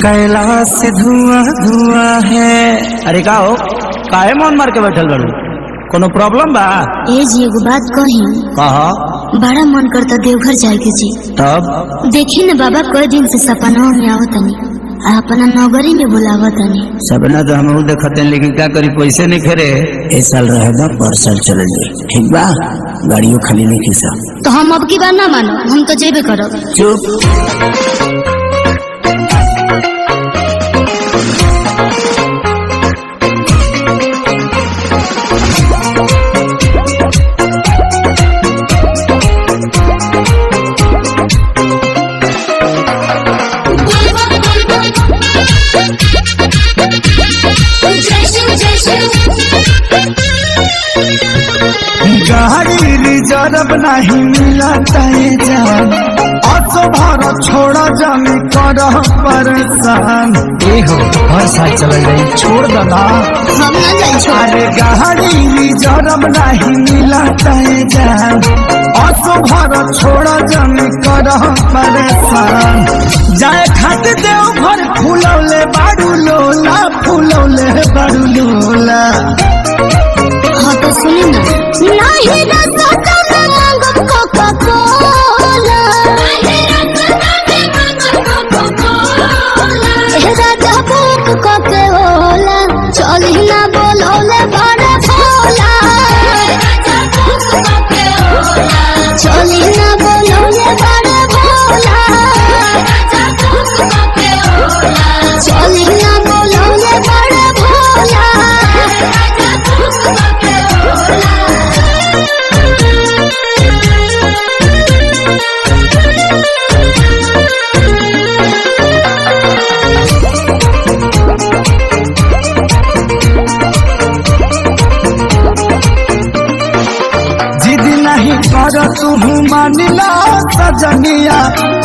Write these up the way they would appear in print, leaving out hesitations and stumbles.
कैलाश से धुआं धुआं है। अरे का हो काहे मन मार के बैठल बड़ू? कोनो प्रॉब्लम बा? ए जी एगो बात कही। कहा। बड़ा मन करता देवघर जाए के जी। तब देखी न बाबा कई दिन से सपना में आवतनी अपना नौकरी में बुलावतनी। सपना तो हम देखते, लेकिन क्या करी पैसे नहीं फेरे। इस साल रहेगा पर साल चले जाए, ठीक बा? गाड़ियों खाली नहीं खींचा तो हम अब की बार ना मानो, हम तो जेबे करो। चुप। गाड़ी रिजर्व नहीं मिला जान, ऑटो भाड़ा छोड़ा जाने कर परेशान। हो हर साल चल जाए, छोड़ देना हम ना जाए। अरे गाड़ी रिजर्व नहीं मिला जान, ऑटो भाड़ा छोड़ा जाने कर परेशान। जाए खाते देव घर फूलौले बारू लोला, फूलौले बारू लोला। हाँ तो सुनी ना, नहीं रास्ता में मांगब कोका कोला, राजा भूख कोके होला, चली ना बोलोले बड़ा भोला, चली ना बोलोले बड़ा भोला, चली ना बोलोले बड़ा भोला। तू मानिला सजनिया,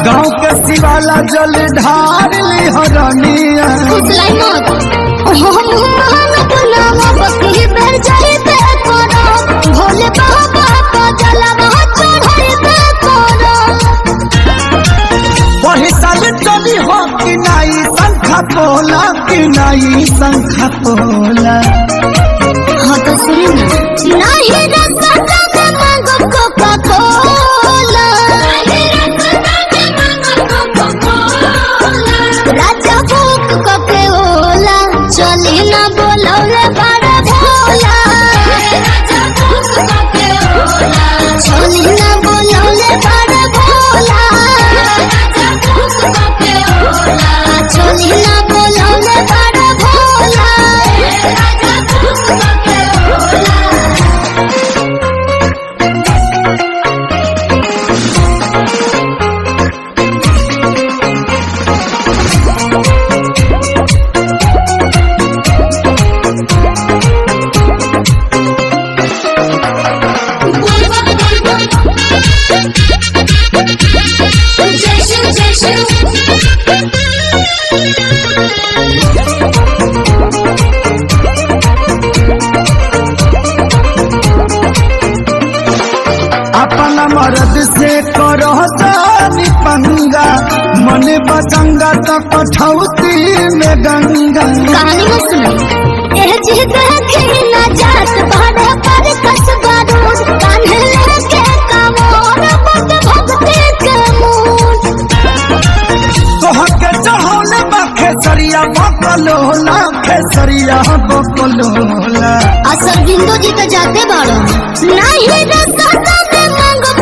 गाँव के शिवाला जल ढार ली हरनिया। भोले बाबा वही साल चली हो कि नाई शंखा पोला, कि नाई शंखा पोला। हाँ तो सुनी ना, नहीं रास्ता में मांगब कोका कोला, राजा भूख कोके होला, चली ना बोलौले बड़ा भोला, चली ना बोलौले बड़ा भोला, चली ना बोलौले बड़ा भोला। अपना मर्द से करो जानी पंगा, मन बचंगा तो कठौती में गंगा। कहानी में सुनाई एह जी देखे ना जात भाड़ा पर कसबा रोज, कान्हे लेके कमोर बद भक्ति के मूड। तोहर के चढ़ौले बा खेसरिया बकलोला, खेसरिया बकलोला। असल बिंदु जी तो जाते बाड़ो, नहीं रास्ता में मांगब